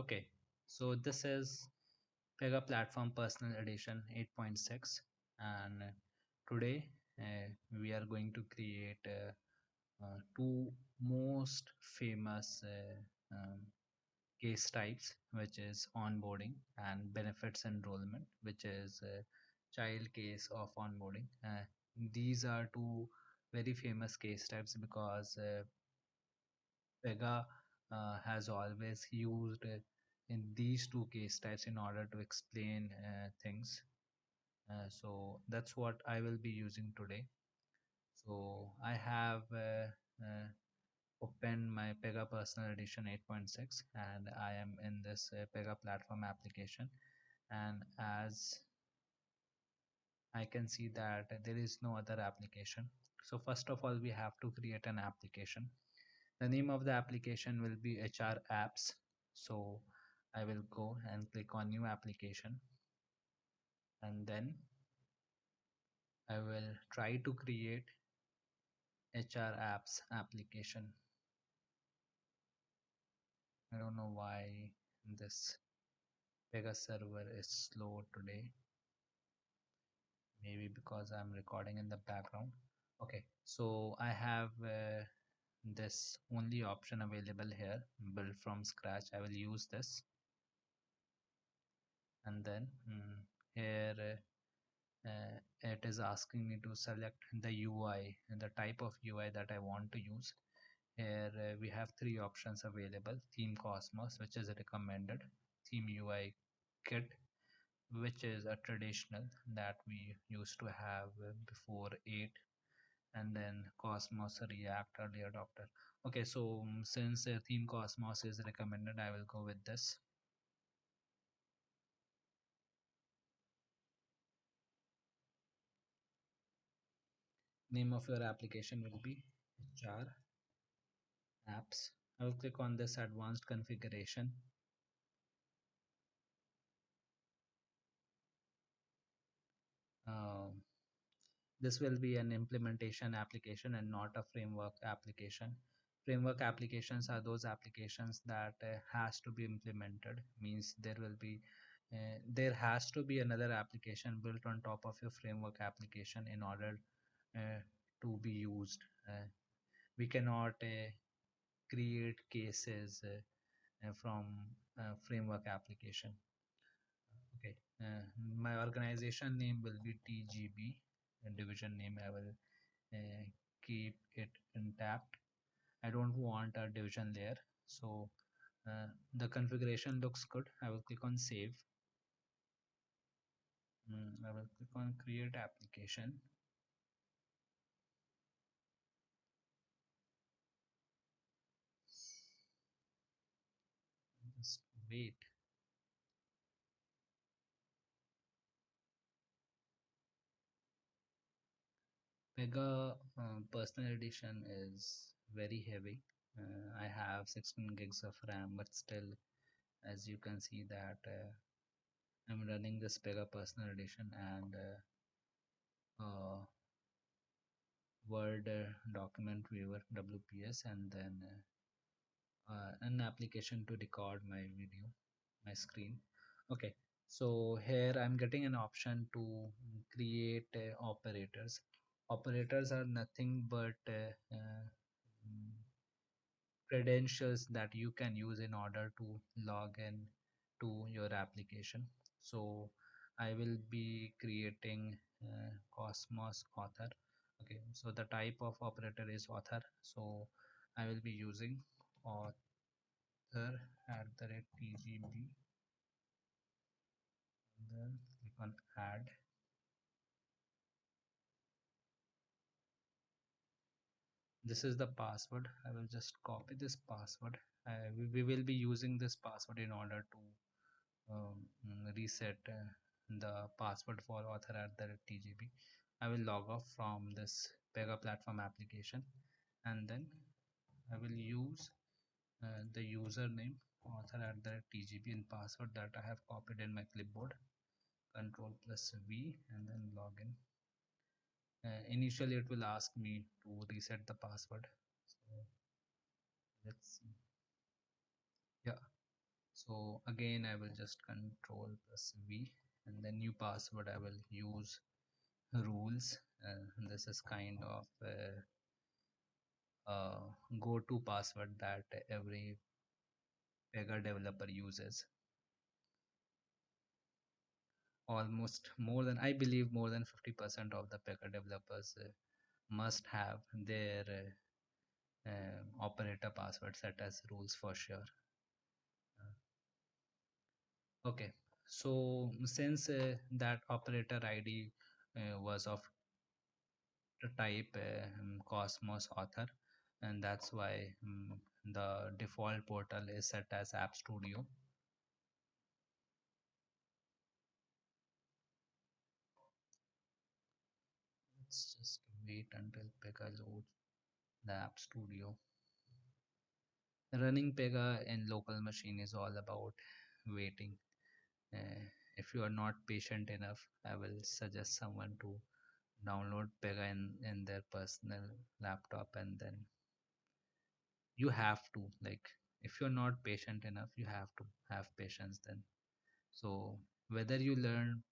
Okay, so this is Pega Platform Personal Edition 8.6, and today we are going to create two most famous case types, which is onboarding and benefits enrollment, which is child case of onboarding. These are two very famous case types because Pega has always used in these two case types in order to explain things. So that's what I will be using today. So I have opened my Pega Personal Edition 8.6 and I am in this Pega platform application. And as I can see that there is no other application. So first of all, we have to create an application. The name of the application will be HRApps. So I will go and click on new application, and then I will try to create HRApps application. I don't know why this Pega server is slow today. Maybe because I'm recording in the background. Okay, so I have this only option available here, build from scratch. I will use this, and then here it is asking me to select the UI and the type of UI that I want to use. Here we have three options available: theme Cosmos, which is recommended; theme UI kit, which is a traditional that we used to have before 8; and then Cosmos React early adopter. Okay, so since theme Cosmos is recommended, I will go with this. Name of your application will be jar apps. I will click on this advanced configuration. Um, this will be an implementation application and not a framework application. Framework applications are those applications that has to be implemented, means there has to be another application built on top of your framework application in order uh, to be used. We cannot create cases from framework application. Okay, my organization name will be TGB, and division name I will uh, keep it intact. I don't want a division layer. So the configuration looks good. I will click on save. I will click on create application. Just wait. Pega personal edition is very heavy. I have 16 gigs of RAM, but still, as you can see that I'm running this Pega personal edition and Word document viewer WPS, and then an application to record my video, my screen. Okay, so here I'm getting an option to create operators. Operators are nothing but mm, credentials that you can use in order to log in to your application. So I will be creating Cosmos author. Okay, so the type of operator is author, so I will be using author at the rate tgb, then click on add. This is the password. I will just copy this password. We will be using this password in order to reset the password for author at the tgb. I will log off from this Pega platform application, and then I will use the username author at the tgb and password that I have copied in my clipboard. Control plus V and then login. Initially, it will ask me to reset the password. So let's see. Yeah. So again, I will just control plus V, and the new password I will use rules. This is kind of a go-to password that every Pega developer uses. Almost more than, I believe, more than 50% of the Pega developers must have their operator password set as rules for sure. Okay, so since that operator ID was of the type Cosmos author, and that's why the default portal is set as App Studio. Let's just wait until Pega loads the App Studio. Running Pega in local machine is all about waiting. Uh, if you are not patient enough, I will suggest someone to download Pega in their personal laptop, and then you have to, like, if you're not patient enough, you have to have patience then. So whether you learn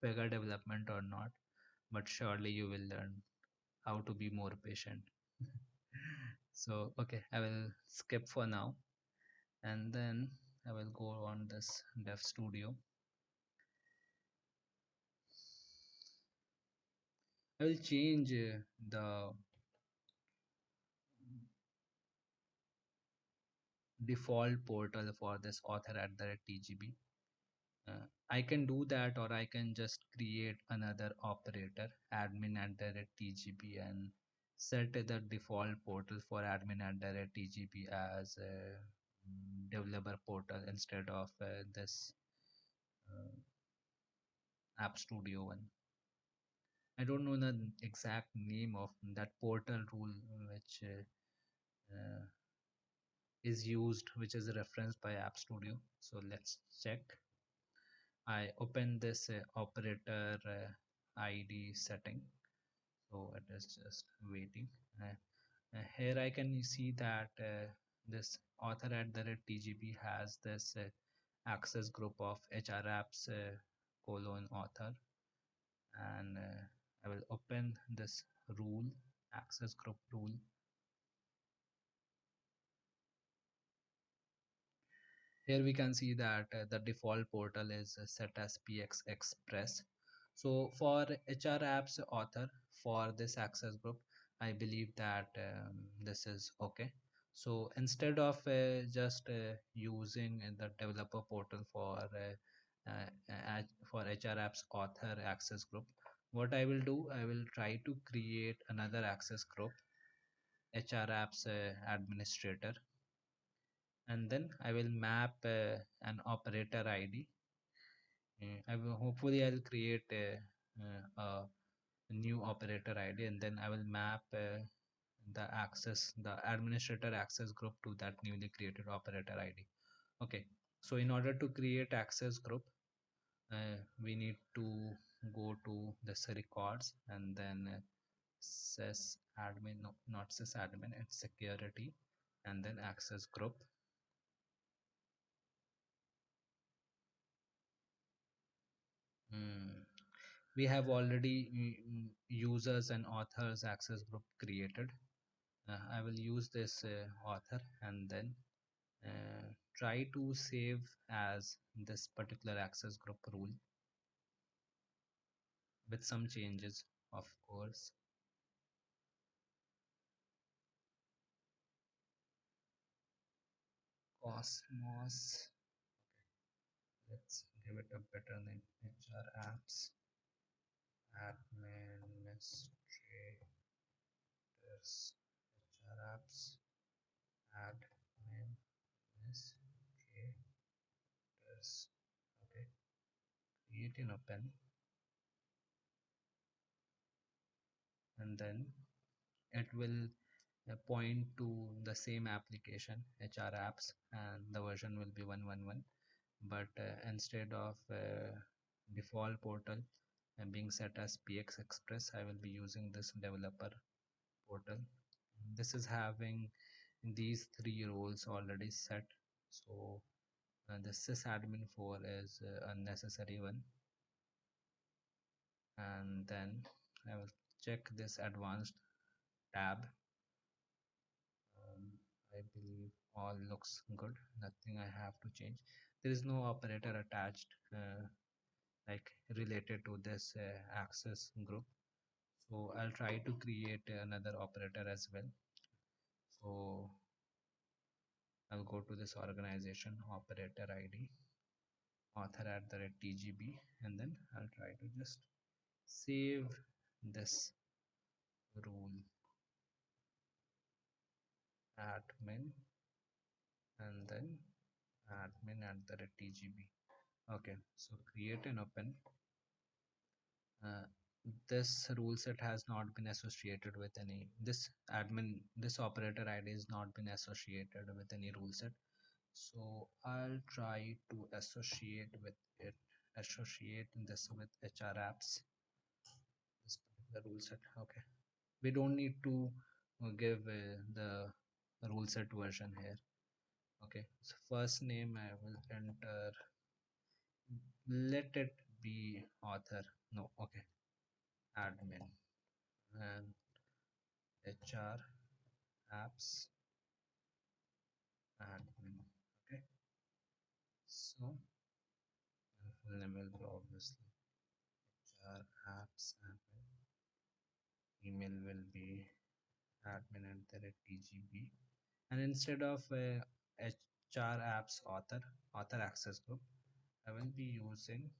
Pega development or not, but surely you will learn how to be more patient. So okay, I will skip for now, and then I will go on this Dev Studio. I will change the default portal for this author at the TGB. I can do that, or I can just create another operator, admin at the TGB, and set the default portal for admin at the TGB as a developer portal instead of this uh, App Studio one. I don't know the exact name of that portal rule which is used, which is referenced by App Studio. So let's check. I open this operator ID setting, so it is just waiting. Here I can see that this author at the TGB has this access group of HRApps colon author, and I will open this rule, access group rule. Here we can see that the default portal is set as PX Express. So for HRApps author, for this access group, I believe that this is okay. So instead of just using the developer portal for HRApps author access group, what I will do, I will try to create another access group, HRApps administrator, and then I will map an operator ID. I will, hopefully I'll create a new operator ID, and then I will map the administrator access group to that newly created operator ID. Okay, so in order to create access group, we need to go to this records, and then sys admin, no, not sys admin, it's security, and then access group. Hmm. We have already users and authors access group created. I will use this author, and then try to save as this particular access group rule with some changes, of course. Cosmos, let's give it a better name. HRApps administrators, HRApps administrators. Okay, create an open, and then it will point to the same application, HRApps, and the version will be 111. But instead of default portal being set as PX Express, I will be using this developer portal. This is having these three roles already set. So The sysadmin 4 is unnecessary one, and then I will check this advanced tab. um, I believe all looks good, nothing I have to change. There is no operator attached like related to this access group, so I'll try to create another operator as well. So I'll go to this organization operator ID author at the red tgb, and then I'll try to just save this rule admin, and then admin at the red tgb. Okay, so create and open. uh, this rule set has not been associated with any, this admin, this operator id is not been associated with any rule set. So I'll try to associate with it, associate this with HRApps, this particular rule set. Okay, we don't need to give the rule set version here. Okay, so first name I will enter, let it be author, no, okay, admin, and HR apps admin. Okay, so full name will be obviously HR apps admin, email will be admin at the rate tgb, and instead of HRApps author access group, I will be using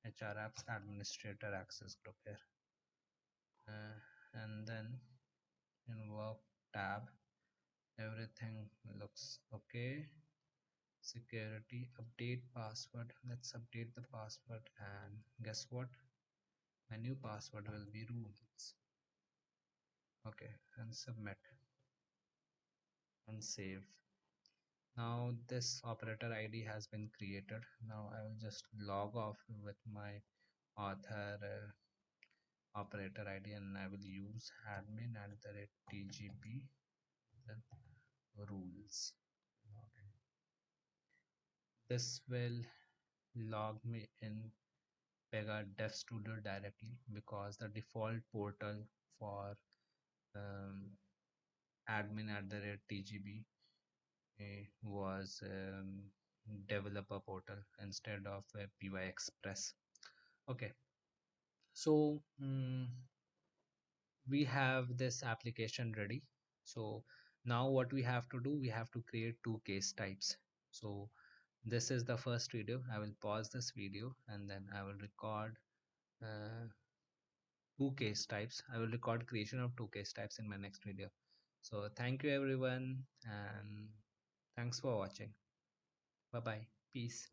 HRApps administrator access group here. And then in work tab, everything looks okay. Security, update password, let's update the password, and guess what, my new password will be rules. Okay, and submit and save. Now this operator ID has been created. Now I will just log off with my author operator ID, and I will use admin at the rate tgb, then rules. Okay. This will log me in Pega Dev Studio directly, because the default portal for um, admin at the rate tgb was developer portal instead of py express. Okay, so we have this application ready. So now what we have to do, we have to create two case types. So this is the first video. I will pause this video, and then I will record uh, two case types. I will record creation of two case types in my next video. So thank you everyone, and thanks for watching. Bye bye, peace.